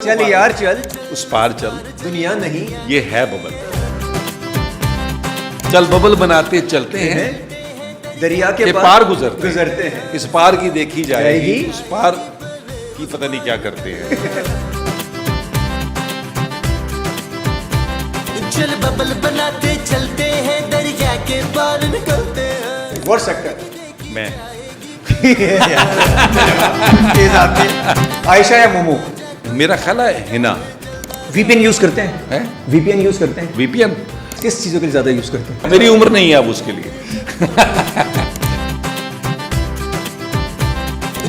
चल यार चल, उस पार चल, दुनिया नहीं ये है बबल। चल बबल बनाते चलते हैं, दरिया के के पार गुजरते हैं। इस पार की देखी जाएगी, जाएगी। उस पार की पता नहीं क्या करते हैं। चल बबल बनाते चलते हैं, दरिया के पार निकलते हैं। वर्स्ट एक्टर मैं आयशा या मोमो? मेरा ख्याल है हिना वीपीएन यूज करते हैं? है, वीपीएन यूज करते हैं? वीपीएन किस चीजों के लिए ज्यादा यूज करते हैं? मेरी उम्र नहीं है अब उसके लिए।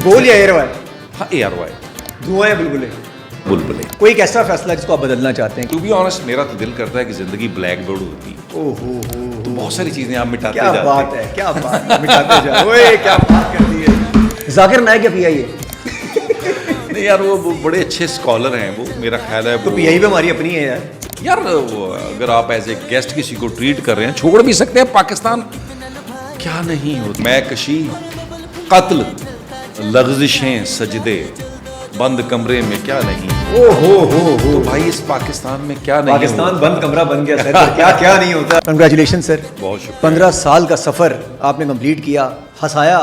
बोल या एयरवायर? हाँ ARY, धुआं या बुलबुले? बुलबुले। कोई एक ऐसा फैसला जिसको आप बदलना चाहते हैं? टू बी ऑनेस्ट, मेरा तो दिल करता है कि जिंदगी ब्लैक बोर्ड होती। ओहो तो बहुत सारी चीजें आप मिटाते क्या जाते बात है, क्या बात है, मिटाते जाओ। ओए क्या बात कर दी है। जाकिर नायक या पीआईए? नहीं यार, वो बड़े अच्छे स्कॉलर हैं, वो मेरा ख्याल है तो वो- पीआई भी हमारी अपनी है यार। यार वो अगर आप एज ए गेस्ट किसी को ट्रीट कर रहे हैं, छोड़ भी सकते हैं। पाकिस्तान क्या नहीं होता। मैं कशी, कत्ल, लग़ज़िशें, सजदे, बंद कमरे में क्या नहीं। ओहो हो तो भाई इस पाकिस्तान में क्या नहीं पाकिस्तान होता? बंद कमरा बन गया सर, तो क्या क्या नहीं होता। कंग्रेचुलेशन सर, बहुत शुक्रिया। 15 साल का सफर आपने कंप्लीट किया। हंसाया,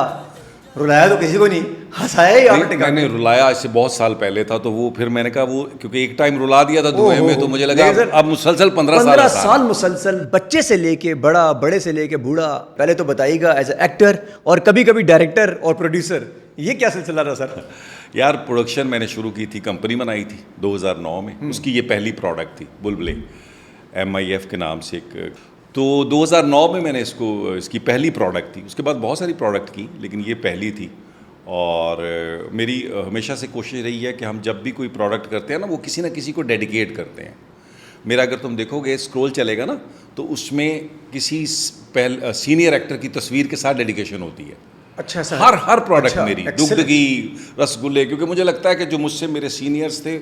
रुलाया तो किसी को नहीं, हंसाया ही आपने टिका। मैंने रुलाया इससे बहुत साल पहले था, तो वो फिर मैंने कहा वो क्योंकि एक टाइम रुला दिया था दुबई में, तो मुझे लगा नहीं सर, अब मुसलसल 15 15 साल साल मुसलसल, बच्चे से लेके बड़ा, बड़े से लेके बूढ़ा। पहले तो बताइएगा एज एक्टर और कभी कभी डायरेक्टर और प्रोड्यूसर, ये क्या सिलसिला रहा सर? यार प्रोडक्शन मैंने शुरू की थी, कंपनी बनाई थी 2009 में। उसकी ये पहली प्रोडक्ट थी, बुलबुले MIF के नाम से एक। तो 2009 में मैंने इसकी पहली प्रोडक्ट थी। उसके बाद बहुत सारी प्रोडक्ट की, लेकिन ये पहली थी। और मेरी हमेशा से कोशिश रही है कि हम जब भी कोई प्रोडक्ट करते हैं ना, वो किसी ना किसी को डेडिकेट करते हैं। मेरा अगर तुम देखोगे स्क्रॉल चलेगा ना, तो उसमें किसी सीनियर एक्टर की तस्वीर के साथ डेडिकेशन होती है। अच्छा सर, हर प्रोडक्ट अच्छा, मेरी, excellent। दुग्धगी, रसगुल्ले, क्योंकि मुझे लगता है कि जो मुझसे मेरे सीनियर्स थे,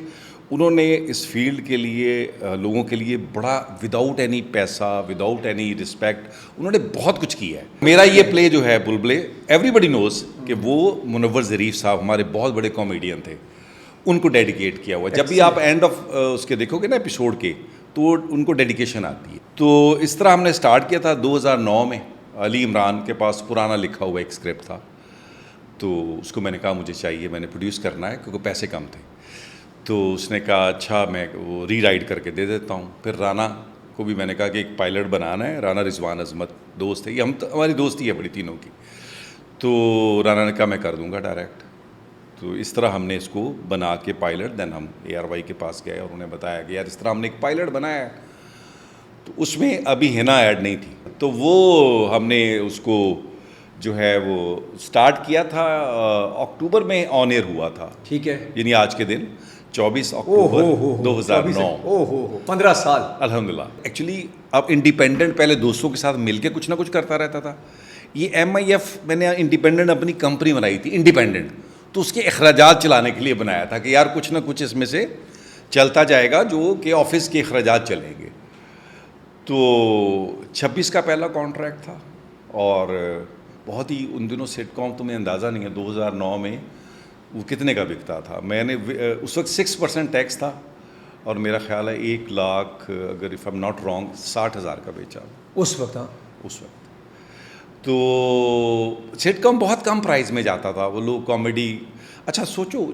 उन्होंने इस फील्ड के लिए लोगों के लिए बड़ा विदाउट एनी पैसा, विदाउट एनी रिस्पेक्ट, उन्होंने बहुत कुछ किया है। मेरा ये प्ले जो है बुलबुले, एवरीबडी नोज कि वो मुनव्वर ज़रीफ साहब हमारे बहुत बड़े कॉमेडियन थे, उनको डेडिकेट किया हुआ। जब भी आप एंड ऑफ उसके देखोगे ना एपिसोड के, तो उनको डेडिकेशन आती है। तो इस तरह हमने स्टार्ट किया था 2009 में। अली इमरान के पास पुराना लिखा हुआ एक स्क्रिप्ट था, तो उसको मैंने कहा मुझे चाहिए, मैंने प्रोड्यूस करना है, क्योंकि पैसे कम थे। तो उसने कहा अच्छा मैं वो रीराइट करके दे देता हूँ। फिर राना को भी मैंने कहा कि एक पायलट बनाना है। राना रिजवान अजमत दोस्त है, ये हमारी दोस्ती है बड़ी तीनों की। तो राना ने कहा मैं कर दूँगा डायरेक्ट। तो इस तरह हमने इसको बना के पायलट, देन हम ARY के पास गए और उन्हें बताया कि यार इस तरह हमने एक पायलट बनाया है। तो उसमें अभी हिना ऐड नहीं थी, तो वो हमने उसको जो है वो स्टार्ट किया था। अक्टूबर में ऑन एयर हुआ था, ठीक है। यानी आज के दिन 24 अक्टूबर 2009। ओहो, 15 साल। अल्हम्दुलिल्लाह। एक्चुअली अब इंडिपेंडेंट, पहले दोस्तों के साथ मिलके कुछ ना कुछ करता रहता था। ये MIF मैंने इंडिपेंडेंट अपनी कंपनी बनाई थी, इंडिपेंडेंट, तो उसके अखराजात चलाने के लिए बनाया था कि यार कुछ ना कुछ इसमें से चलता जाएगा, जो कि ऑफिस के अखराजात चलेंगे। तो 26 का पहला कॉन्ट्रैक्ट था, और बहुत ही उन दिनों सिटकॉम, तुम्हें अंदाज़ा नहीं है 2009 में वो कितने का बिकता था। मैंने उस वक्त 6% टैक्स था, और मेरा ख्याल है 1 लाख, अगर if I am not wrong, 60,000 का बेचा उस वक्त? हाँ, उस वक्त। तो सिटकॉम बहुत कम प्राइस में जाता था। वो लोग कॉमेडी, अच्छा सोचो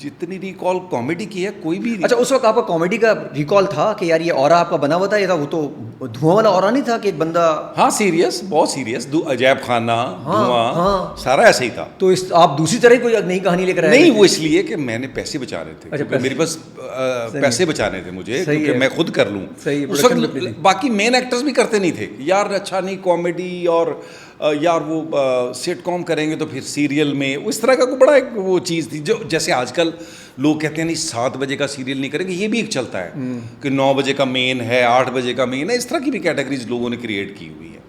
जितनी रिकॉल कॉमेडी की है कोई भी। अच्छा उस वक्त आपका कॉमेडी का रिकॉल था कि यार ये ऑरा आपका बना हुआ था, ये था वो तो धुआं वाला ऑरा नहीं था कि एक बंदा? हाँ सीरियस, बहुत सीरियस। अजैब खाना, हाँ, धुआं, हाँ। सारा ऐसे ही था। तो आप दूसरी तरह की कोई नई कहानी लेकर आए? नहीं, वो इसलिए कि मैंने पैसे बचाने थे। अच्छा, क्योंकि मेरे पास पैसे बचाने थे मुझे, सही क्योंकि है। मैं खुद कर लूँ। सही है, उस production company वक्त थी। बाकी मेन एक्टर्स भी करते नहीं थे यार, अच्छा नहीं कॉमेडी, और यार वो सिटकॉम करेंगे तो फिर सीरियल में, उस तरह का कोई बड़ा एक वो चीज़ थी। जो जैसे आजकल लोग कहते हैं नहीं 7 बजे का सीरियल नहीं करेंगे, ये भी एक चलता है कि 9 बजे का मेन है, 8 बजे का मेन है। इस तरह की भी कैटेगरीज लोगों ने क्रिएट की हुई है।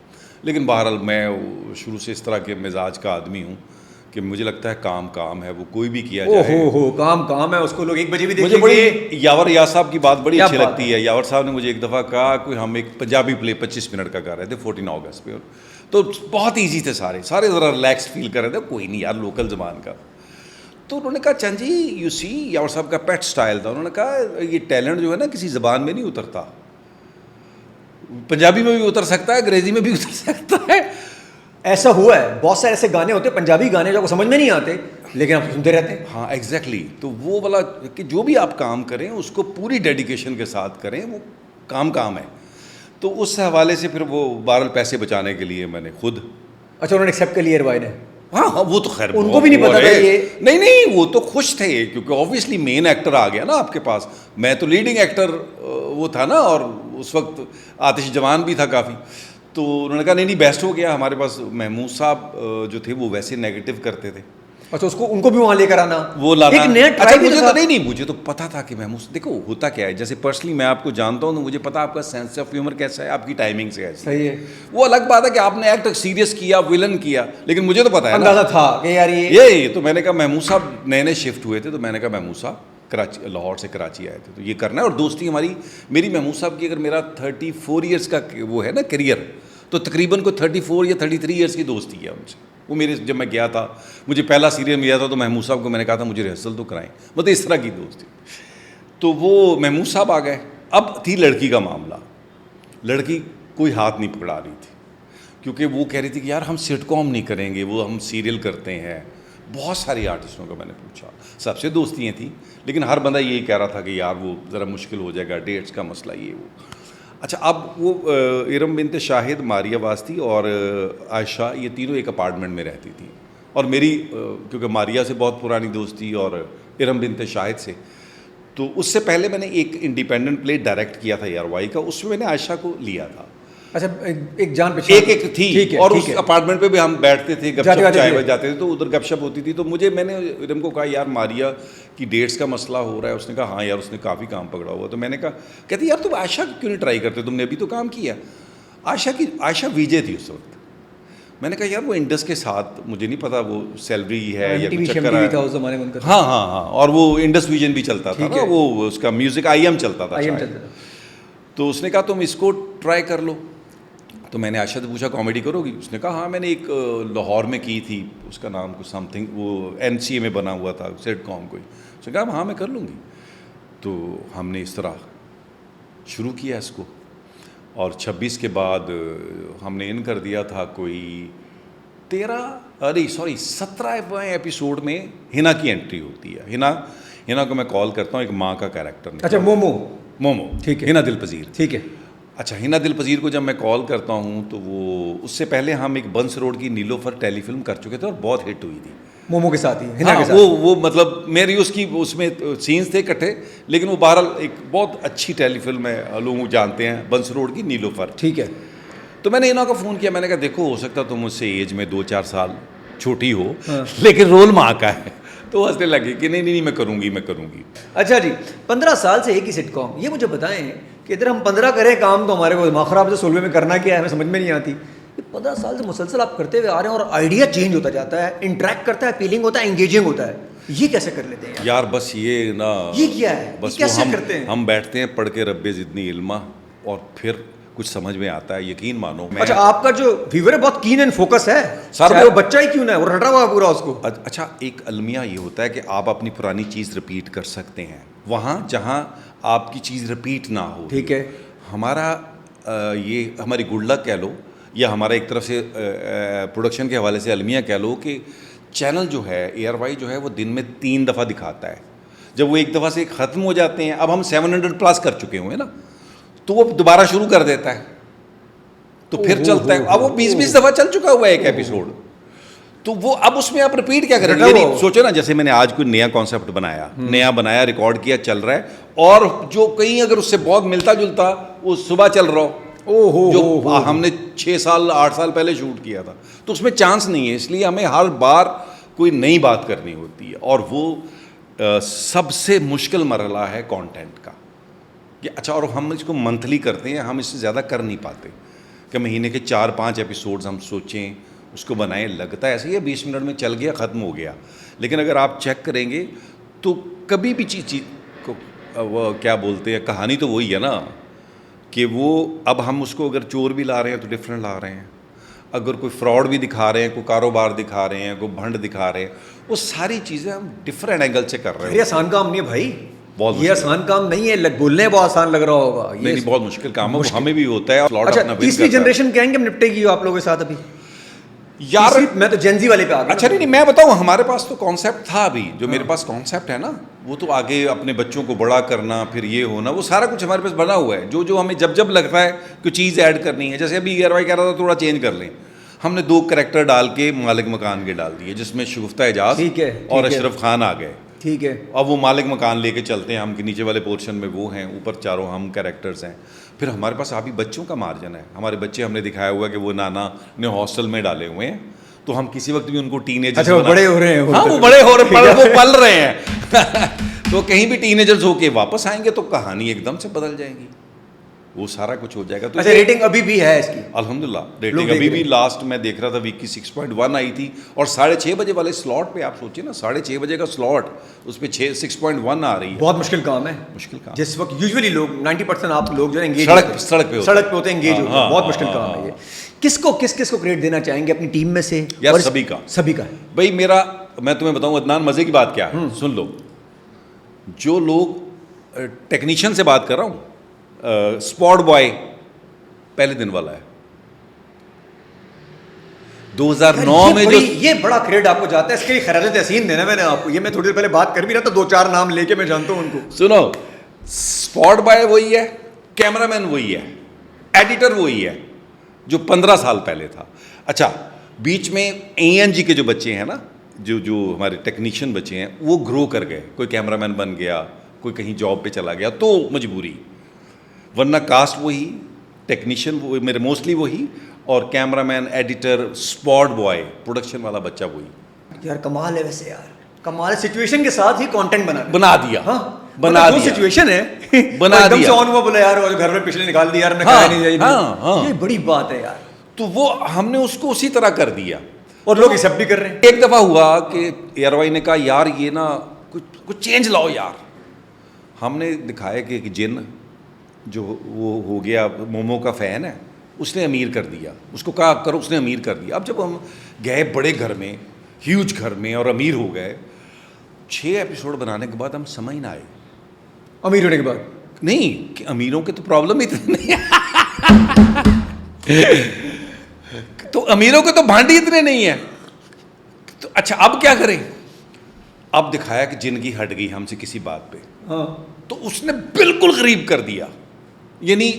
लेकिन बहरहाल मैं शुरू से इस तरह के मिजाज का आदमी हूँ कि मुझे लगता है काम काम है, वो कोई भी किया जाए। हो काम काम है, उसको लोग 1 बजे भी मुझे देखेंगे। बड़ी यावर यार साहब की बात बड़ी क्या अच्छी बात लगती है। यावर साहब ने मुझे एक दफ़ा कहा, कोई हम एक पंजाबी प्ले 25 मिनट का कर रहे थे 14 अगस्त पे, तो बहुत ईजी थे, सारे ज़रा रिलैक्स फील कर रहे थे, कोई नहीं यार लोकल ज़बान का। तो उन्होंने कहा चंद जी यू सी यावर साहब का पेट स्टाइल था, उन्होंने कहा ये टैलेंट जो है ना किसी ज़बान में नहीं उतरता, पंजाबी में भी उतर सकता है, अंग्रेजी में भी उतर सकता है। ऐसा हुआ है, बहुत सारे ऐसे गाने होते हैं पंजाबी गाने जो आपको समझ में नहीं आते लेकिन आप सुनते रहते हैं। हाँ एग्जैक्टली तो वो वाला कि जो भी आप काम करें उसको पूरी डेडिकेशन के साथ करें, वो काम है। तो उस हवाले से फिर वो बहरहाल पैसे बचाने के लिए मैंने खुद। अच्छा, उन्होंने एक्सेप्ट कर लिया भाई ने? हाँ हाँ वो तो खैर उनको भी नहीं पता था ये? नहीं वो तो खुश थे क्योंकि ऑब्वियसली मेन एक्टर आ गया ना आपके पास, मैं तो लीडिंग एक्टर वो था ना, और उस वक्त आतिश जवान भी था काफ़ी। तो उन्होंने कहा नहीं बेस्ट हो गया, हमारे पास महमूद साहब जो थे वो वैसे नेगेटिव करते थे। अच्छा, उसको उनको भी वहाँ लेकर आना, वो लाना एक नया अच्छा, ट्राई भी मुझे था। तो नहीं मुझे तो पता था कि महमूद, देखो होता क्या है, जैसे पर्सनली मैं आपको जानता हूँ तो मुझे पता आपका सेंस ऑफ ह्यूमर कैसा है, आपकी टाइमिंग से ऐसी। सही है, वो अलग बात है कि आपने एक्ट सीरियस किया, विलन किया, लेकिन मुझे तो पता है अंदाजा था कि यार ये तो मैंने कहा महमूद साहब नए शिफ्ट हुए थे, तो मैंने कहा महमूद साहब कराची, लाहौर से कराची आए थे, तो ये करना है। और दोस्ती हमारी मेरी महमूद साहब की, अगर मेरा 34 ईयर्स का वो है ना करियर, तो तकरीबन को 34 या 33 ईयर्स की दोस्ती है उनसे। वो मेरे, जब मैं गया था, मुझे पहला सीरियल मिला था तो महमूद साहब को मैंने कहा था मुझे रिहर्सल तो कराएं, मतलब इस तरह की दोस्ती। तो वो महमूद साहब आ गए। अब थी लड़की का मामला, लड़की कोई हाथ नहीं पकड़ा रही थी क्योंकि वो कह रही थी कि यार हम सिटकॉम नहीं करेंगे, वो हम सीरियल करते हैं। बहुत सारे आर्टिस्टों का मैंने पूछा, सबसे दोस्तियाँ थी, लेकिन हर बंदा यही कह रहा था कि यार वो ज़रा मुश्किल हो जाएगा, डेट्स का मसला ये वो। अच्छा, अब वो इरम बिनत शाहिद, मारिया वास्ती और आयशा, ये तीनों एक अपार्टमेंट में रहती थी। और मेरी क्योंकि मारिया से बहुत पुरानी दोस्ती और इरम बिनत शाहिद से, तो उससे पहले मैंने एक इंडिपेंडेंट प्ले डायरेक्ट किया था यारवाई का, उसमें मैंने आयशा को लिया था। अच्छा, एक जान पहचान एक थी, ठीक है, और ठीक उस है। अपार्टमेंट पे भी हम बैठते थे, गपशप जाते चाय थे। जाते थे, तो उधर गपशप होती थी। तो मैंने इरम को कहा यार मारिया की डेट्स का मसला हो रहा है। उसने कहा हाँ यार उसने काफ़ी काम पकड़ा हुआ। तो मैंने कहा, कहती यार तुम आयशा क्यों नहीं ट्राई करते, तुमने अभी तो काम किया। आयशा विजय थी उस वक्त। मैंने कहा यार वो इंडस के साथ, मुझे नहीं पता वो सैलरी है या कुछ चक्कर है। था उस जमाने में उनका। हाँ, और वो इंडस विजन भी चलता था ना, वो उसका म्यूजिक IM चलता था शायद। तो उसने कहा तुम इसको ट्राई कर लो। तो मैंने आयशा से पूछा कॉमेडी करोगी? उसने कहा हाँ, मैंने एक लाहौर में की थी, उसका नाम कुछ समथिंग, वो NCA में बना हुआ था, सिटकॉम कोई। उसने कहा हाँ मैं कर लूँगी। तो हमने इस तरह शुरू किया इसको, और 26 के बाद हमने इन कर दिया था कोई 17वें एपिसोड में हिना की एंट्री होती है। हिना को मैं कॉल करता हूँ, एक माँ का कैरेक्टर। अच्छा, मोमो, ठीक है, हिना दिल पजीर, ठीक है। अच्छा, हिना दिल पजीर को जब मैं कॉल करता हूँ तो वो, उससे पहले हम एक बंस रोड की नीलोफर टेलीफिल्म कर चुके थे और बहुत हिट हुई थी मोमो के साथ ही, हिना के साथ। वो मतलब मेरी उसकी उसमें सीन्स थे इकट्ठे, लेकिन वो बहरहाल एक बहुत अच्छी टेलीफिल्म है, लोग जानते हैं, बंस रोड की नीलोफर। ठीक है। तो मैंने हिना को फ़ोन किया, मैंने कहा देखो हो सकता तुम मुझसे एज में 2-4 साल छोटी हो, हाँ। लेकिन रोल माँ का है। तो हंसने लगी कि नहीं मैं करूँगी। अच्छा जी, 15 साल से एक ही सिटकॉम, ये मुझे बताएं कि इधर हम 15 करें काम तो हमारे को दिमाग खराब, से 16वें में करना क्या है हमें समझ में नहीं आती। ये 15 साल से मुसलसल आप करते हुए आ रहे हैं और आइडिया चेंज होता जाता है, इंटरेक्ट करता है, अपीलिंग होता है, एंगेजिंग होता है, ये कैसे कर लेते हैं यार बस ये ना, ये क्या है, बस ये कैसे वो करते हैं? हम बैठते हैं पढ़ के रब्बे जितनी इल्मा, और फिर कुछ समझ में आता है, यकीन मानो। अच्छा, आपका जो व्यूअर है बहुत कीन एंड फोकस है, सर, चाहे वो बच्चा ही क्यों ना है, वो रटा हुआ है पूरा उसको। अच्छा, एक अलमिया ये होता है कि आप अपनी पुरानी चीज़ रिपीट कर सकते हैं वहाँ जहाँ आपकी चीज़ रिपीट ना हो। ठीक है। हमारा ये हमारी गुड लक कह लो, या हमारा एक तरफ से प्रोडक्शन के हवाले से अलमिया कह लो कि चैनल जो है ARY जो है वो दिन में 3 दफ़ा दिखाता है। जब वो एक दफ़ा से ख़त्म हो जाते हैं, अब हम 700+ कर चुके हुए ना, तो वो दोबारा शुरू कर देता है, तो फिर चलता है। अब वो 20-20 दफ़ा चल चुका हुआ है एक एपिसोड, तो वो अब उसमें आप रिपीट क्या करेंगे? यानी सोचो ना, जैसे मैंने आज कोई नया कॉन्सेप्ट बनाया, रिकॉर्ड किया, चल रहा है, और जो कहीं अगर उससे बहुत मिलता जुलता वो सुबह चल रहा हो, जो हमने 6 साल 8 साल पहले शूट किया था, तो उसमें चांस नहीं है। इसलिए हमें हर बार कोई नई बात करनी होती है, और वो सबसे मुश्किल मरहला है कंटेंट का। अच्छा, और हम इसको मंथली करते हैं, हम इससे ज़्यादा कर नहीं पाते कि महीने के 4-5 एपिसोड्स हम सोचें, उसको बनाएं। लगता है ऐसे ही 20 मिनट में चल गया, ख़त्म हो गया, लेकिन अगर आप चेक करेंगे तो कभी भी चीज़ को वो क्या बोलते हैं, कहानी तो वही है ना, कि वो अब हम उसको अगर चोर भी ला रहे हैं तो डिफरेंट ला रहे हैं, अगर कोई फ्रॉड भी दिखा रहे हैं, कोई कारोबार दिखा रहे हैं, कोई भंड दिखा रहे हैं, वो सारी चीज़ें हम डिफरेंट एंगल से कर रहे ये हैं। आसान काम नहीं है भाई, बहुत ये मुश्किल आसान काम नहीं है। बोलने में बहुत आसान लग रहा होगा ये। नहीं, बहुत मुश्किल काम है, वो हमें भी होता है। प्लॉट अच्छा, अपना build तीसरी करता है। जनरेशन कहेंगे हम निपटेगी आप लोगों के साथ अभी यार मैं तो जेनजी वाले पे आ गया। अच्छा नहीं, मैं बताऊं, हमारे पास तो कॉन्सेप्ट था अभी, जो मेरे पास कॉन्सेप्ट है ना, वो तो आगे अपने बच्चों को बड़ा करना, फिर ये होना, वो सारा कुछ हमारे पास बना हुआ है। जो जो हमें जब जब लगता है कि चीज़ ऐड करनी है, जैसे अभी ERY कह रहा था थोड़ा चेंज कर लें, हमने 2 कैरेक्टर डाल के मालिक मकान के डाल दिए, जिसमें शगुफ्ता एजाज ठीक है, और ठीक है। अशरफ खान आ गए। ठीक है, अब वो मालिक मकान लेके चलते हैं हम, कि नीचे वाले पोर्शन में वो हैं, ऊपर चारों हम कैरेक्टर्स हैं। फिर हमारे पास अभी बच्चों का मार्जिन है। हमारे बच्चे हमने दिखाया हुआ है कि वो नाना ने हॉस्टल में डाले हुए हैं, तो हम किसी वक्त भी उनको टीनेजर्स अच्छा वो बड़े हो रहे हैं। हाँ, वो बड़े हो रहे हैं, वो पल रहे हैं तो कहीं भी टीनेजर्स होके वापस आएंगे तो कहानी एकदम से बदल जाएगी, वो सारा कुछ हो जाएगा। तो अच्छा, रेटिंग अभी भी है इसकी? अल्हम्दुलिल्लाह लोग रेटिंग देख अभी रहे भी, हैं। लास्ट मैं देख रहा था वीक की 6.1 आई थी, और 6:30 बजे वाले स्लॉट पे आप सोचिए ना, 6:30 बजे का स्लॉट, उस पर 6.1 आ रही है। बहुत मुश्किल काम है। मुश्किल काम। जिस वक्त यूजुअली लोग 90% आप लोग जो है एंगेज सड़क पे होते हैं, एंगेज होते हैं। बहुत मुश्किल काम है ये। किसको किस को क्रेडिट देना चाहेंगे अपनी टीम में से? यार और सभी का। सभी का। भाई मैं तुम्हें बताऊं अदनान, मजे की बात क्या है, सुन लो। जो लोग टेक्नीशियन से बात कर रहा हूं, स्पॉट बॉय पहले दिन वाला है। 2009 में जो ये बड़ा क्रेडिट आपको जाता है, इसके लिए खैरात तहसीन देना मैंने आपको। ये मैं थोड़ी देर पहले बात कर भी रहा था, 2-4 नाम लेके मैं जानता हूं उनको। सुनो, स्पॉट बॉय वही है, कैमरामैन वही है, एडिटर वही है जो 15 साल पहले था। अच्छा, बीच में ANG के जो बच्चे हैं ना, जो हमारे टेक्नीशियन बच्चे हैं, वो ग्रो कर गए, कोई कैमरामैन बन गया, कोई कहीं जॉब पे चला गया, तो मजबूरी, वरना कास्ट वही, टेक्नीशियन वो मेरे मोस्टली वही, और cameraman, editor, spot boy, production वाला बच्चा वही। यार कमाल है वैसे, यार कमाल है। सिचुएशन के साथ ही कंटेंट बना दिया। हाँ, बना दिया। सिचुएशन है बना एकदम दिया। से ऑन हुआ, बोला यार वो घर में पिछले निकाल दिया यार, हमने हाँ, खाया नहीं जाएगी। हाँ। ये बड़ी बात है यार। तो वो हमने उसको उसी तरह कर दिया, और लोग एक्सेप्ट भी कर रहे हैं। एक दफ़ा हुआ कि ERY ने कहा यार ये ना कुछ चेंज लाओ यार। हमने दिखाया कि एक जिन जो वो हो गया मोमो का फ़ैन है, उसने अमीर कर दिया, उसको कहा करो, उसने अमीर कर दिया। अब जब हम गए बड़े घर में, ह्यूज घर में, और अमीर हो गए, 6 एपिसोड बनाने के बाद हम समझ ना आए, अमीर होने के बाद नहीं कि अमीरों के तो प्रॉब्लम इतने नहीं तो अमीरों के तो भांडी इतने नहीं है, तो अच्छा अब क्या करें। अब दिखाया कि जिंदगी हट गई हमसे किसी बात पे, हाँ, तो उसने बिल्कुल करीब कर दिया, यानी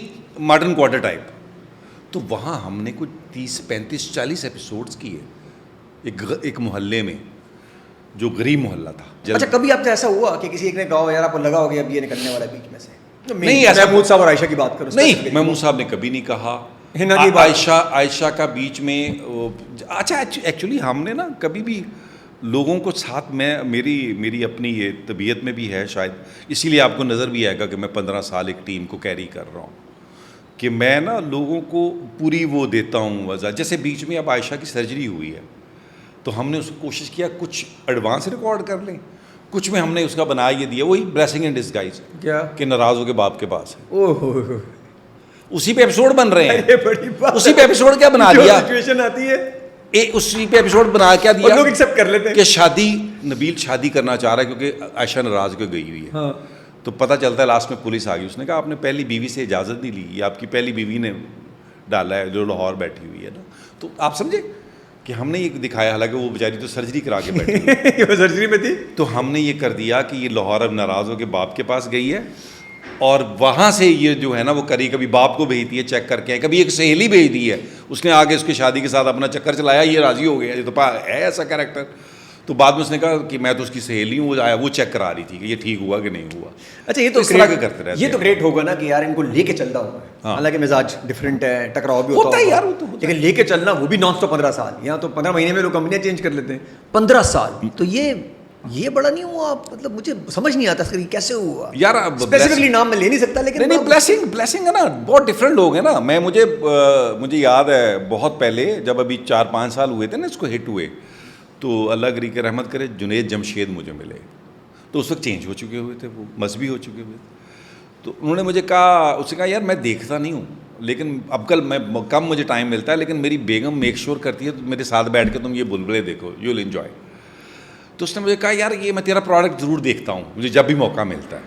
मॉडर्न क्वार्टर टाइप। तो वहाँ हमने कुछ 30, 35, 40 एपिसोड्स किए एक मोहल्ले में, जो गरीब मोहल्ला था। अच्छा, कभी आपसे ऐसा हुआ कि किसी एक ने कहा यार आपको लगा हो गया अब ये निकलने वाला है बीच में से? नहीं, ऐसा महमूद साहब और आयशा की बात करो। नहीं, महमूद साहब ने कभी नहीं कहा। हिना की बात। आयशा का बीच में अच्छा, एक्चुअली हमने ना कभी भी लोगों को साथ में, मेरी अपनी ये तबीयत में भी है शायद, इसीलिए आपको नज़र भी आएगा कि मैं 15 साल एक टीम को कैरी कर रहा हूँ, कि मैं ना लोगों को पूरी वो देता हूँ वजह। जैसे बीच में अब आयशा की सर्जरी हुई है, तो हमने उसको कोशिश किया कुछ एडवांस रिकॉर्ड कर लें, कुछ में हमने उसका बना ये दिया, वही ब्लेसिंग इन डिस्गाइज, क्या कि नाराज़ हो के बाप के पास है, ओह, उसी पे एपिसोड बन रहे हैं। ये बड़ी बात। उसी पे एपिसोड क्या बना जो दिया, सिचुएशन आती है उसी पे एपिसोड बना क्या और दिया लोग एक्सेप्ट कर लेते हैं कि नबील शादी करना चाह रहा है, क्योंकि आयशा नाराज़ हो गई हुई है। हाँ। तो पता चलता है लास्ट में पुलिस आ गई, उसने कहा आपने पहली बीवी से इजाज़त नहीं ली, ये आपकी पहली बीवी ने डाला है जो लाहौर बैठी हुई है ना। तो आप समझे कि हमने ये दिखाया, हालांकि वो बेचारी तो सर्जरी करा के बैठी हुई वो सर्जरी में थी। तो हमने ये कर दिया कि ये लाहौर अब नाराज़ हो के बाप के पास गई है, और वहाँ से ये जो है ना वो कभी बाप को भेजती है चेक करके, कभी एक सहेली भेज दी है, उसने आगे उसकी शादी के साथ अपना चक्कर चलाया, ये राज़ी हो गया, ये तो है ऐसा कैरेक्टर। तो बाद में उसने कहा कि मैं तो उसकी सहेली हूँ, वो आया वो चेक करा रही थी कि ये ठीक हुआ कि नहीं हुआ। अच्छा, ये तो इस तरह के करते रहते ये तो हैं। ग्रेट होगा ना कि यार इनको लेके चलता हूँ। हाँ। हालांकि मिजाज डिफरेंट है, टकराव भी होता है होगा। यार, वो तो होता लेकिन लेके चलना वो भी नॉन स्टॉप 15 साल। यहाँ तो 15 महीने में लोग कंपनियां चेंज कर लेते हैं। 15 साल तो ये बड़ा नहीं हुआ? मतलब मुझे समझ नहीं आता इसका कैसे हुआ यार। अब स्पेसिफिकली नाम मैं ले नहीं सकता, लेकिन नहीं, ब्लेसिंग है ना, बहुत डिफरेंट लोग हैं ना। मुझे याद है बहुत पहले जब अभी 4-5 साल हुए थे ना इसको हिट हुए, तो अल्लाह करी के रहमत करे जुनैद जमशेद मुझे मिले, तो उस वक्त चेंज हो चुके हुए थे, वो मजहबी हो चुके हुए। तो उन्होंने मुझे कहा, उसने कहा यार मैं देखता नहीं हूँ लेकिन अब कल मैं कम मुझे टाइम मिलता है, लेकिन मेरी बेगम मेक श्योर करती है तो मेरे साथ बैठ के तुम ये बुलबुले देखो, यू विल एंजॉय। तो उसने मुझे कहा यार ये मैं तेरा प्रोडक्ट ज़रूर देखता हूँ मुझे जब भी मौका मिलता है।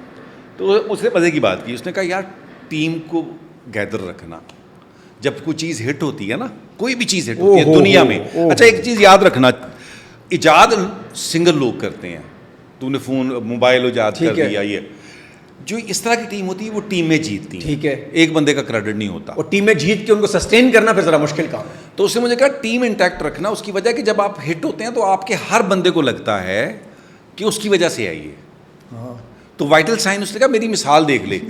तो उसने मज़े की बात की, उसने कहा यार टीम को गैदर रखना, जब कोई चीज़ हिट होती है ना, कोई भी चीज़ हिट होती है दुनिया में। अच्छा एक चीज़ याद रखना, इजाद सिंगल लोग करते हैं, तूने फ़ोन मोबाइल इजाद कर दिया, ये जो इस तरह की टीम होती है वो टीम में जीतती है, ठीक है, एक बंदे का क्रेडिट नहीं होता। और टीम में जीत के उनको सस्टेन करना फिर ज़रा मुश्किल काम है। तो उसने मुझे कहा टीम इंटैक्ट रखना, उसकी वजह कि जब आप हिट होते हैं तो आपके हर बंदे को लगता है कि उसकी वजह से है ये। तो वाइटल साइन उसने कहा मेरी मिसाल देख ले,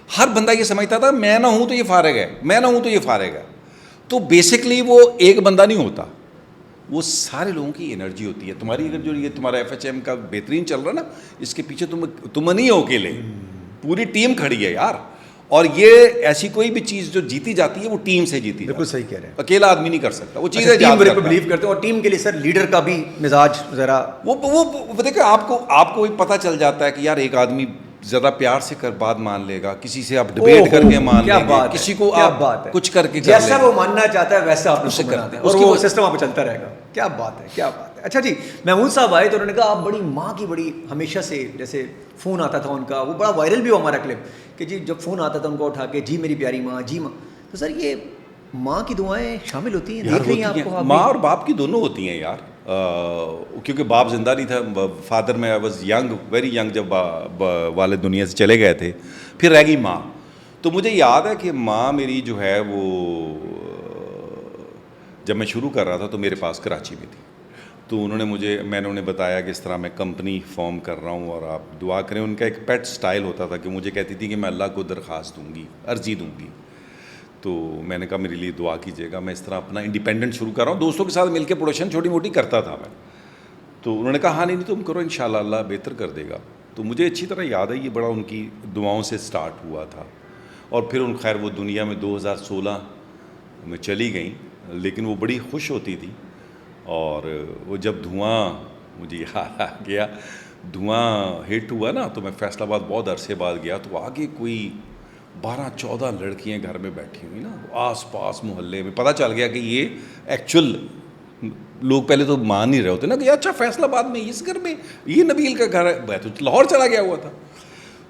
हर बंदा ये समझता था मैं ना हूं तो ये फारिग है, मैं ना हूं तो ये फारिग है। तो बेसिकली वो एक बंदा नहीं होता, वो सारे लोगों की एनर्जी होती है। तुम्हारी अगर जो ये तुम्हारा FHM का बेहतरीन चल रहा है ना, इसके पीछे तुम नहीं हो अकेले, पूरी टीम खड़ी है यार। और ये ऐसी कोई भी चीज़ जो जीती जाती है वो टीम से जीती बिल्कुल जाती सही कह रहे हैं। है, अकेला आदमी नहीं कर सकता वो चीज़। अच्छा, टीम वर्क पे बिलीव करते हैं, और टीम के लिए सर लीडर का भी मिजाज ज़रा वो देखो आपको भी पता चल जाता है कि यार एक आदमी ज़्यादा प्यार से कर बात मान लेगा, किसी से आप डिबेट करके मान लेंगे, किसी को आप कुछ करके कर जैसा लेंगे। वो मानना चाहता है वैसा आप उससे उसको करते बनाते हैं, हैं, और उसकी वो वो- सिस्टम आप पे चलता रहेगा। क्या बात है, क्या बात है। अच्छा जी, महमूद साहब आए तो उन्होंने कहा आप बड़ी माँ की बड़ी हमेशा से, जैसे फ़ोन आता था उनका, वो बड़ा वायरल भी हुआ हमारा क्लिप कि जी जब फ़ोन आता था उनको उठा के जी मेरी प्यारी माँ, जी माँ। तो सर ये माँ की दुआएं शामिल होती हैं, देख रही हैं आपको आप? माँ और बाप की दोनों होती हैं यार। क्योंकि बाप जिंदा नहीं था, फादर में I was young, very young, जब वाले दुनिया से चले गए थे, फिर रह गई माँ। तो मुझे याद है कि माँ मेरी जो है वो जब मैं शुरू कर रहा था तो मेरे पास कराची में थी। तो मैंने उन्हें बताया कि इस तरह मैं कंपनी फॉर्म कर रहा हूँ और आप दुआ करें। उनका एक पेट स्टाइल होता था कि मुझे कहती थी कि मैं अल्लाह को दरख्वास्त दूँगी, अर्जी दूँगी। तो मैंने कहा मेरे लिए दुआ कीजिएगा, मैं इस तरह अपना इंडिपेंडेंट शुरू कर रहा हूँ, दोस्तों के साथ मिलकर प्रोडक्शन छोटी मोटी करता था मैं। तो उन्होंने कहा हाँ नहीं तुम करो, इंशाल्लाह अल्लाह बेहतर कर देगा। तो मुझे अच्छी तरह याद है ये बड़ा उनकी दुआओं से स्टार्ट हुआ था। और फिर खैर वो दुनिया में 2016 में चली गई, लेकिन वो बड़ी खुश होती थी। और वो जब धुआं, मुझे याद आ गया, धुआं हिट हुआ ना, तो मैं फैसलाबाद बहुत अरसे बाद गया, तो आगे कोई 12-14 लड़कियां घर में बैठी हुई ना, आस पास मोहल्ले में। पता चल गया कि ये एक्चुअल लोग पहले तो मान नहीं रहे होते ना कि अच्छा फैसलाबाद में इस घर में ये नबील का घर है, मैं तो लाहौर चला गया हुआ था।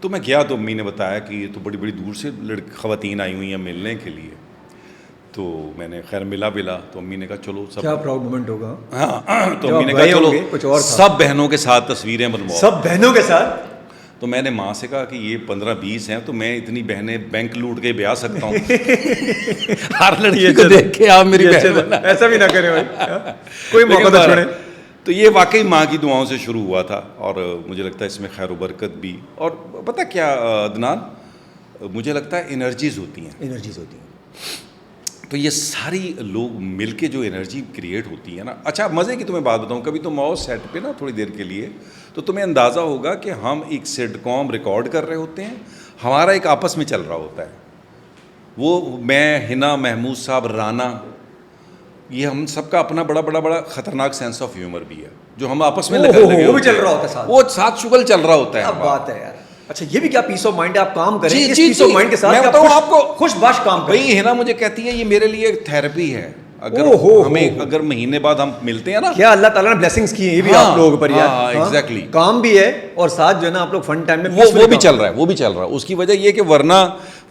तो मैं गया तो अम्मी ने बताया कि ये तो बड़ी बड़ी दूर से ख़वातीन आई हुई हैं मिलने के लिए। तो मैंने खैर मिला, तो अम्मी ने कहा चलो सब, क्या प्राउड मोमेंट होगा। हाँ, तो जब अम्मी ने आप कहा गए चलो होंगे, कुछ और था। सब बहनों के साथ तस्वीरें बनवाओ। सब बहनों के साथ। तो मैंने माँ से कहा कि ये 15-20 हैं, तो मैं इतनी बहनें बैंक लूट के ब्याह सकता हूँ। हर लड़की को देख के आप मेरी बहन बना। ऐसा भी ना करें भाई, कोई मौका तो छोड़े। तो ये वाकई माँ की दुआओं से शुरू हुआ था, और मुझे लगता है इसमें खैर बरकत भी। और पता क्या अदनान, मुझे लगता है एनर्जीज होती हैं, एनर्जीज होती हैं। तो ये सारी लोग मिलके जो एनर्जी क्रिएट होती है ना। अच्छा मज़े की तुम्हें बात बताऊँ, कभी तुम आओ सेट पे ना थोड़ी देर के लिए, तो तुम्हें अंदाज़ा होगा कि हम एक सिटकॉम रिकॉर्ड कर रहे होते हैं, हमारा एक आपस में चल रहा होता है। वो मैं, हिना, महमूद साहब, राना, ये हम सबका अपना बड़ा ख़तरनाक सेंस ऑफ ह्यूमर भी है, जो हम आपस में लगे वो भी चल रहा होता है साथ, वो साथ शुगल चल रहा होता है। क्या बात है यार। अच्छा ये भी क्या पीस ऑफ माइंड है, आप काम करें जी, इस जी, पीस ऑफ जी। माइंड के साथ, मैं कि आप बताऊं खुश- आपको, खुशबाश काम करें। भाई है ना, मुझे कहती है ये मेरे लिए थेरेपी है। अगर हमें अगर महीने बाद हम मिलते हैं ना, क्या अल्लाह ताला ने ब्लेसिंग्स की है ये भी हाँ, आप लोगों पर यार। हाँ, exactly। काम भी है और साथ जो है ना आप लोग फन टाइम में वो भी चल रहा है, वो भी चल रहा है। उसकी वजह ये कि वरना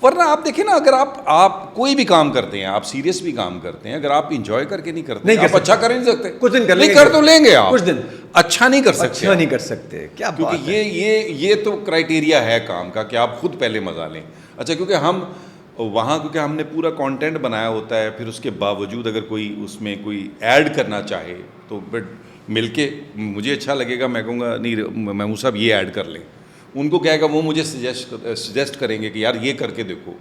आप देखिए ना, अगर आप कोई भी काम करते हैं, आप सीरियस भी काम करते हैं, अगर आप इंजॉय करके नहीं करते, आप अच्छा कर नहीं सकते। कुछ दिन कर लेंगे, कर तो लेंगे आप, कुछ दिन अच्छा नहीं कर सकते, अच्छा नहीं कर सकते। क्या क्योंकि बात है। ये तो क्राइटेरिया है काम का कि आप खुद पहले मजा लें। अच्छा क्योंकि हम वहाँ, क्योंकि हमने पूरा कंटेंट बनाया होता है, फिर उसके बावजूद अगर कोई उसमें कोई ऐड करना चाहे तो फिर मिलके मुझे अच्छा लगेगा, मैं कहूँगा नहीं महमूद साहब ये ऐड कर लें, उनको कहेगा वो मुझे सजेस्ट करेंगे कि यार ये करके देखो।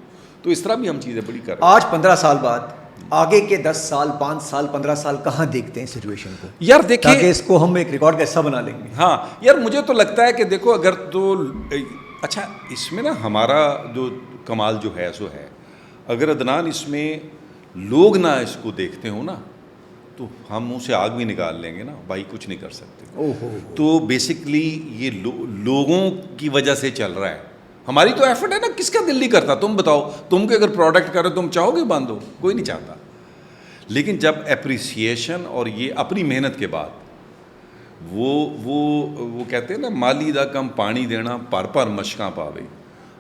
तो इस तरह भी हम चीज़ें बड़ी कर रहे हैं। आज 15 साल बाद आगे के 10 साल, 5 साल, 15 साल कहाँ देखते हैं सिचुएशन को? यार देखिए, ताकि इसको हम एक रिकॉर्ड का हिस्सा बना लेंगे। हाँ यार, मुझे तो लगता है कि देखो अगर तो अच्छा इसमें ना हमारा जो कमाल जो है सो है, अगर अदनान इसमें लोग ना इसको देखते हो ना, तो हम मुँह से आग भी निकाल लेंगे ना भाई, कुछ नहीं कर सकते। ओहो। तो बेसिकली ये लोगों की वजह से चल रहा है, हमारी तो एफर्ट है ना, किसका दिल नहीं करता? तुम बताओ, तुमको अगर प्रोडक्ट करो तुम चाहोगे बंद हो? कोई नहीं चाहता। लेकिन जब एप्रिसिएशन और ये अपनी मेहनत के बाद वो कहते हैं ना, माली दा कम पानी देना पर मशकां पावे,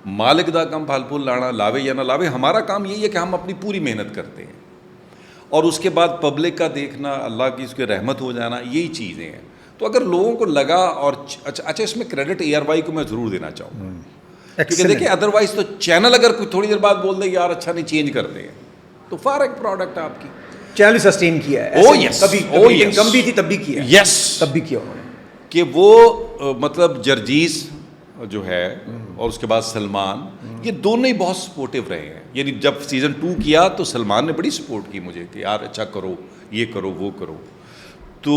मालिक दा कम फल फूल लाना लावे या ना लावे। हमारा काम यही है कि हम अपनी पूरी मेहनत करते हैं और उसके बाद पब्लिक का देखना, अल्लाह की उसकी रहमत हो जाना, यही चीज़ें हैं। तो अगर लोगों को लगा और अच्छा इसमें क्रेडिट ARY को मैं ज़रूर देना चाहूँगा, क्योंकि देखिए अदरवाइज़ तो चैनल अगर कोई थोड़ी देर बाद बोल दे यार अच्छा नहीं, चेंज करते हैं, तो फार एक प्रोडक्ट आपकी चैनल सस्टेन किया है। Oh yes, कभी oh yes. इनकम भी थी तब भी किया, Yes. तब भी किया उन्होंने। कि वो मतलब जर्जीस जो है और उसके बाद सलमान, ये दोनों ही बहुत सपोर्टिव रहे हैं। यानी जब सीज़न 2 किया तो सलमान ने बड़ी सपोर्ट की मुझे कि यार अच्छा करो, ये करो, वो करो। तो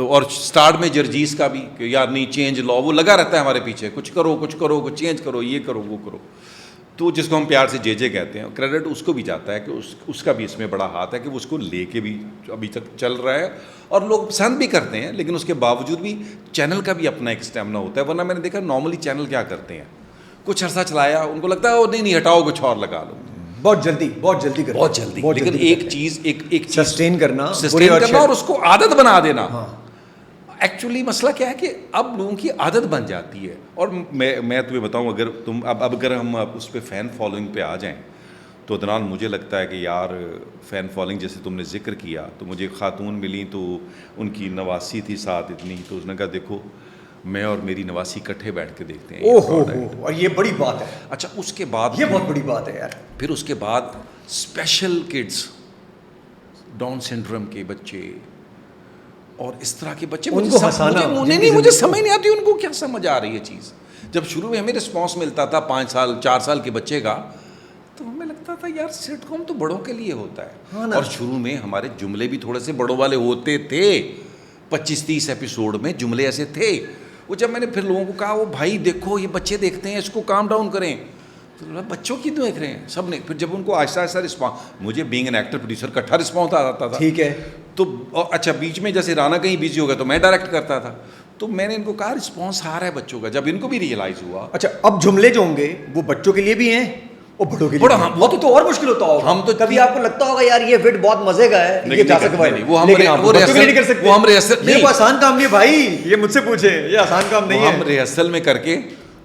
और स्टार्ट में जर्जीस का भी कि यार नहीं चेंज लो, वो लगा रहता है हमारे पीछे, कुछ करो कुछ चेंज करो, ये करो वो करो। तो जिसको हम प्यार से JJ कहते हैं, क्रेडिट उसको भी जाता है कि उसका भी इसमें बड़ा हाथ है कि वो उसको लेके भी अभी तक चल रहा है और लोग पसंद भी करते हैं। लेकिन उसके बावजूद भी चैनल का भी अपना एक स्टेमिना होता है। वरना मैंने देखा नॉर्मली चैनल क्या करते हैं, कुछ अर्सा चलाया, उनको लगता है वो नहीं हटाओ, कुछ और लगा लो, बहुत जल्दी करते हैं। लेकिन एक चीज़ सस्टेन करना और उसको आदत बना देना। एक्चुअली मसला क्या है कि अब लोगों की आदत बन जाती है। और मैं तुम्हें बताऊं, अगर तुम अब अगर हम उस पर फ़ैन फॉलोइंग पे आ जाएं तो अदनान मुझे लगता है कि यार फ़ैन फॉलोइंग जैसे तुमने जिक्र किया, तो मुझे खातून मिली तो उनकी नवासी थी साथ इतनी, तो उसने कहा देखो मैं और मेरी नवासी इकट्ठे बैठ के देखते हैं। ओहो, और ये बड़ी बात है। अच्छा उसके बाद ये बहुत बड़ी बात है यार। फिर उसके बाद स्पेशल किड्स, डाउन सिंड्रोम के बच्चे और इस तरह के बच्चे, उनको हंसाना, मुझे समझ नहीं आती उनको क्या समझ आ रही है चीज़। जब शुरू में हमें रिस्पॉन्स मिलता था 5 साल 4 साल के बच्चे का, तो हमें लगता था यार सिटकॉम तो बड़ों के लिए होता है। और शुरू में हमारे जुमले भी थोड़े से बड़ों वाले होते थे, 25-30 एपिसोड में जुमले ऐसे थे। वो जब मैंने फिर लोगों को कहा वो भाई देखो ये बच्चे देखते हैं, इसको काम डाउन करें, तो बच्चों की देख रहे हैं सब ने। फिर जब उनको आहिस्ता आहिस्ता रिस्पॉन्स, मुझे बीइंग एन एक्टर प्रोड्यूसर इकट्ठा रिस्पॉन्स आता था, ठीक है। तो अच्छा बीच में जैसे राना कहीं बिजी हो गया तो मैं डायरेक्ट करता था, तो मैंने इनको कहा रिस्पॉन्स आ रहा है बच्चों का। जब इनको भी रियलाइज हुआ, अच्छा अब जुमले जो होंगे वो बच्चों के लिए भी हैं और बड़ों के लिए भी हैं। वो तो और मुश्किल होता होगा। हम तो कभी आपको लगता होगा यार ये विट बहुत मजे का है, ये जा सकता है, वो हम नहीं कर सकते, वो हम रिहर्सल, ये आसान काम नहीं है भाई, ये मुझसे पूछे, ये आसान काम नहीं है। हम रिहर्सल में करके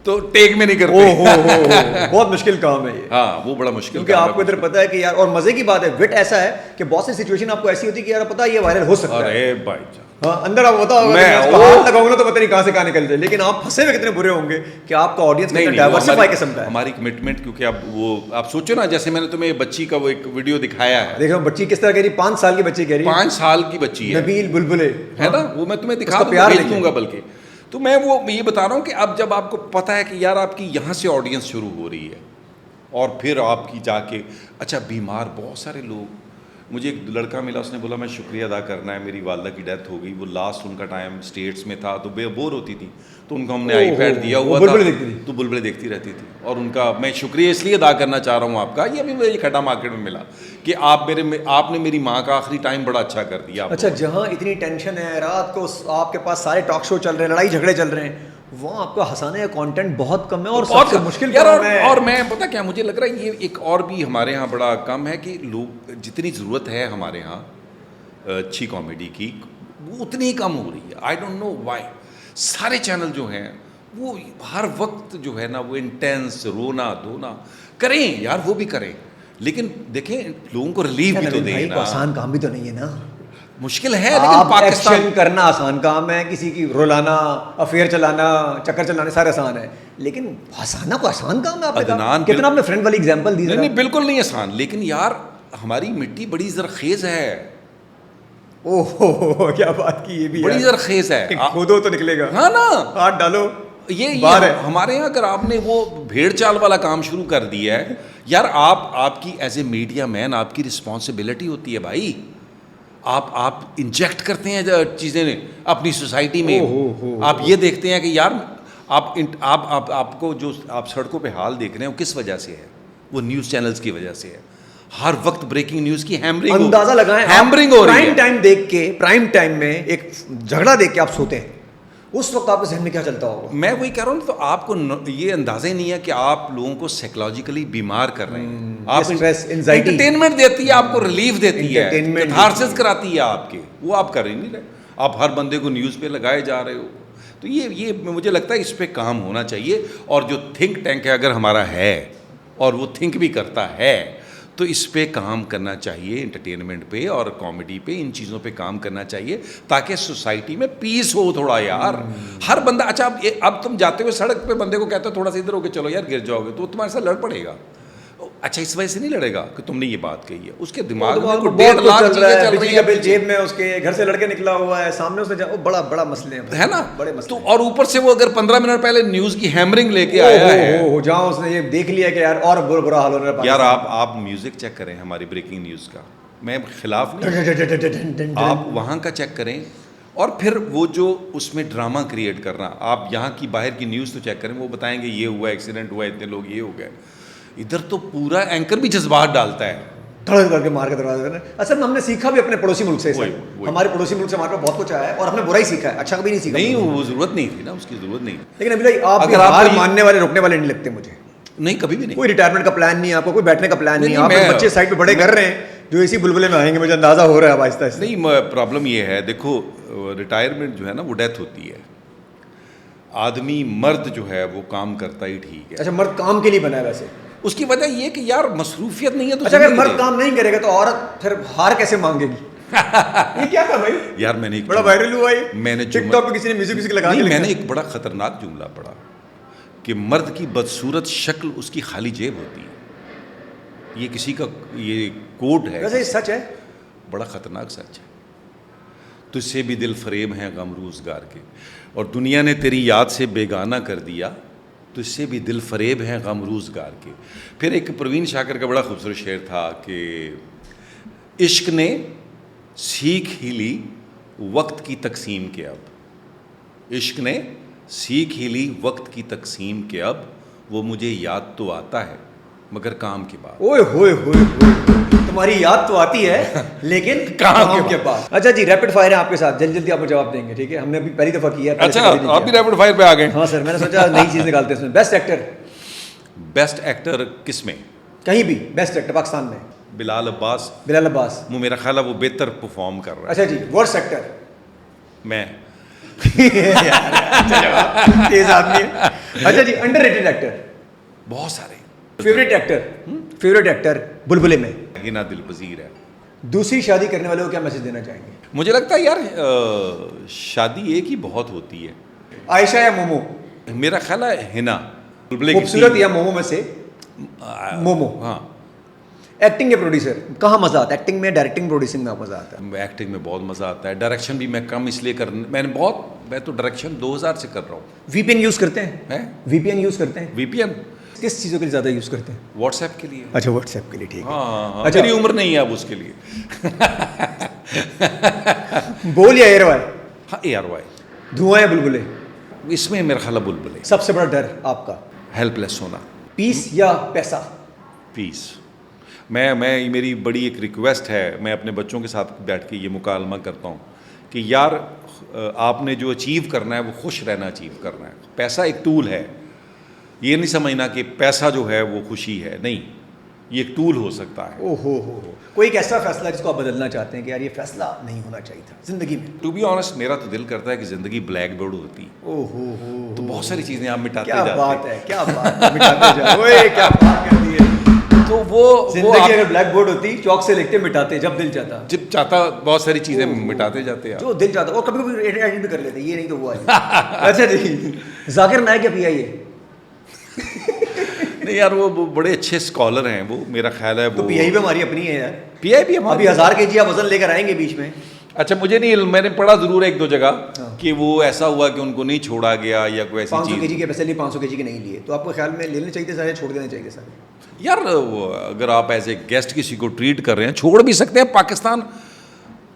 तो टेक में नहीं करते। बहुत मुश्किल काम है ये। हाँ वो बड़ा मुश्किल, क्योंकि आपको इधर पता है कि यार, और मजे की बात है विट ऐसा है कि बहुत सी सिचुएशन आपको ऐसी होती है कि यार पता है ये वायरल हो सकता है। अरे भाई हाँ, अंदर आप होता होगा मैं हाथ लगाऊंगा तो पता नहीं कहां से कहां निकल जाए, लेकिन आप फंसे हुए कितने बुरे होंगे कि आपका ऑडियंस कितना डाइवर्सिफाई किस्म का है। हमारी कमिटमेंट, क्योंकि अब वो आप सोचो ना, जैसे मैंने तुम्हें बच्ची का वो एक वीडियो दिखाया है, देखो बच्ची किस तरह कह रही, 5 साल की बच्ची कह रही, 5 साल की बच्ची है, नबील बुलबुले है ना, वो मैं तुम्हें दिखा दूंगा बल्कि। तो मैं वो ये बता रहा हूँ कि अब जब आपको पता है कि यार आपकी यहाँ से ऑडियंस शुरू हो रही है और फिर आपकी जाके अच्छा बीमार बहुत सारे लोग, मुझे एक लड़का मिला, उसने बोला मैं शुक्रिया अदा करना है, मेरी वालदा की डेथ हो गई, वो लास्ट उनका टाइम स्टेट्स में था तो बोर होती थी, तो उनको हमने आईपैड दिया हुआ था, तो बुलबुलें देखती रहती थी। और उनका मैं शुक्रिया इसलिए अदा करना चाह रहा हूँ आपका, ये अभी मुझे खड्डा मार्केट में मिला कि आपने मेरी माँ का आखिरी टाइम बड़ा अच्छा कर दिया। अच्छा जहाँ इतनी टेंशन है, रात को आपके पास सारे टॉक शो चल रहे हैं, लड़ाई झगड़े चल रहे हैं, वहाँ आपका हंसाने का कंटेंट बहुत कम है और सबसे मुश्किल काम है। और मैं पता क्या मुझे लग रहा है, ये एक और भी हमारे यहाँ बड़ा कम है कि लोग, जितनी ज़रूरत है हमारे यहाँ अच्छी कॉमेडी की, वो उतनी ही कम हो रही है। I don't know why. सारे चैनल जो हैं वो हर वक्त जो है ना वो इंटेंस रोना धोना करें यार, वो भी करें, लेकिन देखें लोगों को रिलीफ भी तो दें ना। आसान काम भी तो नहीं है ना, मुश्किल है, लेकिन पाकिस्तान करना आसान काम है, किसी की रुलाना, अफेयर चलाना, चक्कर चलाने सारे आसान है, लेकिन हंसाना को आसान काम है। आपने कितना आपने फ्रेंड वाली एग्जांपल दी। नहीं बिल्कुल नहीं आसान, लेकिन यार हमारी मिट्टी बड़ी जरखेज है। ओहो क्या बात की, ये भी बड़ी जरखेज है, खोदो तो निकलेगा। हाँ ना, हाथ डालो ये हमारे यहाँ अगर आपने वो भेड़ चाल वाला काम शुरू कर दिया है यार, आपकी एज ए मीडिया मैन आपकी रिस्पॉन्सिबिलिटी होती है भाई। आप इंजेक्ट करते हैं चीज़ें अपनी सोसाइटी में। आप ये देखते हैं कि यार आपको जो आप सड़कों पे हाल देख रहे हैं वो किस वजह से है, वो न्यूज़ चैनल्स की वजह से है। हर वक्त ब्रेकिंग न्यूज़ की हैमरिंग, अंदाजा लगाएं, हैमरिंग हो रही है। प्राइम टाइम देख के, प्राइम टाइम में एक झगड़ा देख के आप सोते हैं, उस वक्त आपके जहन में क्या चलता होगा? मैं वही कह रहा हूँ, तो आपको ये अंदाजा ही नहीं है कि आप लोगों को साइकोलॉजिकली बीमार कर रहे हैं। आप स्ट्रेस, एंजाइटी, एंटरटेनमेंट देती है आपको, रिलीफ देती है, Entertainment कैथारसिस कराती है आपके, वो आप कर ही नहीं रहे। आप हर बंदे को न्यूज़ पे लगाए जा रहे हो। तो ये मुझे लगता है इस पे काम होना चाहिए। और जो थिंक टैंक है अगर हमारा है और वो थिंक भी करता है तो इस पे काम करना चाहिए, एंटरटेनमेंट पे और कॉमेडी पे, इन चीज़ों पे काम करना चाहिए ताकि सोसाइटी में पीस हो थोड़ा यार। हर बंदा, अच्छा अब तुम जाते हुए सड़क पे बंदे को कहते हो थोड़ा सा इधर होके चलो यार, गिर जाओगे, तो वो तुम्हारे साथ लड़ पड़ेगा। अच्छा, इस वजह से नहीं लड़ेगा कि तुमने ये बात कही है, उसके दिमाग में कोई 1.5 लाख चीजें चल रही बिजली का बिल जेब में, उसके घर से लड़के निकला हुआ है, सामने उसने वो बड़ा बड़ा मसले हैं, है ना, बड़े तो मसले। और ऊपर से वो अगर 15 मिनट पहले न्यूज़ की हैमरिंग लेके आया है, जहाँ उसने ये देख लिया कि यार और बुरा हाल हो रहा है यार आप म्यूजिक चेक करें हमारी ब्रेकिंग न्यूज़ का, मैं खिलाफ नहीं, आप वहाँ का चेक करें और फिर वो जो उसमें ड्रामा क्रिएट करना, आप यहाँ की बाहर की न्यूज़ तो चेक करें, वो बताएंगे ये हुआ, एक्सीडेंट हुआ, इतने लोग ये हो गए। इधर तो पूरा एंकर भी जज्बात डालता है, धड़क करके मार के दरवाजे। असल में हमने सीखा भी अपने पड़ोसी मुल्क से, हमारे पड़ोसी मुल्क से हमारे पास बहुत कुछ आया है और हमने बुरा ही सीखा है, अच्छा कभी नहीं सीखा। नहीं, वो जरूरत नहीं थी ना, उसकी जरूरत नहीं। लेकिन अभी भाई आप अगर हार आप मानने वाले, रोकने वाले नहीं लगते मुझे। नहीं, कभी भी नहीं। कोई रिटायरमेंट का प्लान नहीं है आपको, कोई बैठने का प्लान नहीं है, आप मैं- बच्चे साइड पे बड़े कर रहे हैं जो इसी बुलबुले में आएंगे, मुझे अंदाजा हो रहा है आहिस्ता आहिस्ता। नहीं, प्रॉब्लम ये है, देखो रिटायरमेंट जो है ना वो डेथ होती है। आदमी मर्द जो है वो काम करता ही ठीक है। अच्छा, मर्द काम के लिए बना है वैसे? उसकी वजह ये कि यार मसरूफियत नहीं है तो अच्छा, अगर जिंदगी मर्द दे। काम नहीं करेगा तो औरत फिर हार कैसे मांगेगी? ये क्या था भाई? यार मैंने बड़ा वायरल हुआ ये, मैंने टिकटॉक पे किसी ने म्यूजिक लगा नहीं, के मैंने लिखा। एक बड़ा खतरनाक जुमला पढ़ा कि मर्द की बदसूरत शक्ल उसकी खाली जेब होती है। ये किसी का ये कोड है, वैसे ये सच है? बड़ा खतरनाक सच है। तुझसे भी दिल फरेब हैं गम रोजगार के, और दुनिया ने तेरी याद से बेगाना कर दिया, तुझसे भी दिल फरेब हैं गम रोजगार के। फिर एक प्रवीण शाकर का बड़ा खूबसूरत शेर था कि इश्क ने सीख ही ली वक्त की तकसीम के अब, इश्क ने सीख ही ली वक्त की तकसीम के अब, वो मुझे याद तो आता है मगर काम के बाद। ओए होए होए होए, तुम्हारी याद तो आती है लेकिन काम के बाद। अच्छा जी, रैपिड फायर है आपके साथ, जल्दी जल्दी आप जवाब देंगे, ठीक है? हमने अभी पहली दफा किया है। अच्छा, आप भी रैपिड फायर पे आ गए? हाँ सर, मैंने सोचा नई चीज निकालते हैं इसमें। Best actor? बेस्ट एक्टर किस में? कहीं भी बेस्ट एक्टर पाकिस्तान में? बिलाल अब्बास। बिलाल अब्बास, वो मेरा ख्याल है वो बेहतर परफॉर्म कर रहा है। अच्छा जी। Worst actor? मैं। तेज आदमी है। अच्छा जी, अंडररेटेड एक्टर? बहुत सारे। Favourite actor? फेवरेट एक्टर बुलबुले में? गिना दिल पजीर है। दूसरी शादी करने वालों को क्या मैसेज देना चाहेंगे? मुझे लगता है यार शादी एक ही बहुत होती है। आयशा या मोमो? मेरा ख्याल है हिना। बुलबुले की खूबसूरत टीम- या मोमो में से? मोमो। हाँ, एक्टिंग के प्रोड्यूसर कहाँ मजा आता है? एक्टिंग में, डायरेक्टिंग, प्रोड्यूसिंग में मजा आता है? एक्टिंग में बहुत मज़ा आता है। डायरेक्शन भी मैं कम इसलिए मैं तो डायरेक्शन 2000 से कर रहा हूँ। वीपीएन यूज करते हैं? है वीपीएन यूज करते हैं? VPN किस चीज़ों के लिए ज़्यादा यूज करते हैं? व्हाट्सएप के लिए। अच्छा, व्हाट्सएप के लिए, ठीक है। हाँ, अच्छा। मेरी उम्र नहीं है अब उसके लिए। बोल या एयरवाई? हाँ, ARY। धुआं या बुलबुले? इसमें मेरा ख्याल है बुलबुले। सबसे बड़ा डर आपका? हेल्पलेस होना। पीस या पैसा? पीस। मैं मेरी बड़ी एक रिक्वेस्ट है, मैं अपने बच्चों के साथ बैठ के ये मुकालमा करता हूँ कि यार आपने जो अचीव करना है वो खुश रहना अचीव करना है। पैसा एक टूल है, ये नहीं समझना कि पैसा जो है वो खुशी है, नहीं, ये एक टूल हो सकता है। ओहो हो, कोई एक ऐसा फैसला जिसको आप बदलना चाहते हैं कि यार ये फैसला नहीं होना चाहिए था जिंदगी में? टू बी ऑनेस्ट, मेरा तो दिल करता है कि ज़िंदगी ब्लैक बोर्ड होती। ओहो हो, तो बहुत सारी चीज़ें आप मिटाते क्या जाते बात है, क्या बात है, मिटाते जाओ। ओए क्या बात कर दी है। तो वो जिंदगी आप अगर ब्लैक बोर्ड होती, चौक से लिखते मिटाते जब दिल चाहता, जब चाहता बहुत सारी चीज़ें मिटाते जाते हैं। जो दिल चाहता, और कभी कभी एडिट भी कर लेते, ये नहीं तो वो आई। अच्छा जी, जाकिर नायक या PIA? नहीं यार, वो बड़े अच्छे स्कॉलर हैं, वो मेरा ख्याल है तो वो PI भी हमारी अपनी है यार। PI भी हमारी। अभी 1000 kg आप वजन लेकर आएंगे बीच में। अच्छा, मुझे नहीं, मैंने पढ़ा जरूर है एक दो जगह हाँ। कि वो ऐसा हुआ कि उनको नहीं छोड़ा गया या कोई ऐसी 500 चीज़। kg के पैसे लिए 500 kg के नहीं लिए, तो आपको ख्याल में लेने चाहिए सारे, छोड़ देने चाहिए सारे? यार अगर आप एज ए गेस्ट किसी को ट्रीट कर रहे हैं, छोड़ भी सकते हैं। पाकिस्तान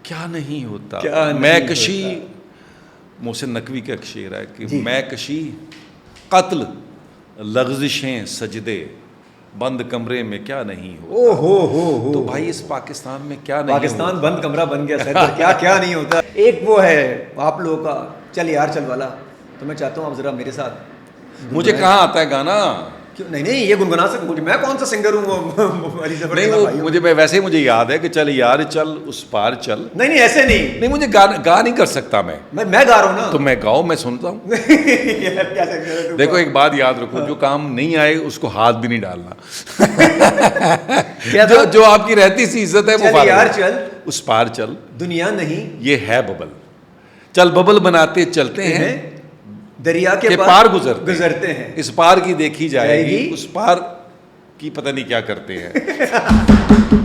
क्या नहीं होता। क्या नहीं मैं कशी, होता। मोहसिन नकवी का एक शेर है कि जी। मैं कशी कत्ल लग़ज़िशें सजदे बंद कमरे में क्या नहीं हो। ओ हो। तो भाई इस पाकिस्तान में क्या नहीं पाकिस्तान होता? बंद कमरा बन गया सर, क्या क्या नहीं होता। एक वो है आप लोगों का चल यार चल वाला, तो मैं चाहता हूँ आप ज़रा मेरे साथ मुझे कहाँ आता है गाना? क्यों नहीं नहीं ये गुनगुना सकूँ मुझे, मैं कौन सा सिंगर हूँ अली ज़फ़र नहीं का वो भाई हूँ। वैसे ही मुझे याद है कि चल यार चल उस पार चल। नहीं नहीं ऐसे नहीं, नहीं मुझे गा नहीं कर सकता मैं मैं गा रहा हूँ ना। तो मैं गाओ, मैं सुनता हूँ। यार क्या सिंगर है तू? देखो एक बात याद रखो, जो काम नहीं आए उसको हाथ भी नहीं डालना। क्या जो था? जो आपकी रहती सी इज्जत है वो चल फालतू यार है। चल, उस पार चल, दुनिया नहीं ये है बबल। चल बबल बनाते चलते हैं, दरिया के के पार गुजरते हैं। इस पार की देखी जाएगी, जाएगी। उस पार की पता नहीं क्या करते हैं।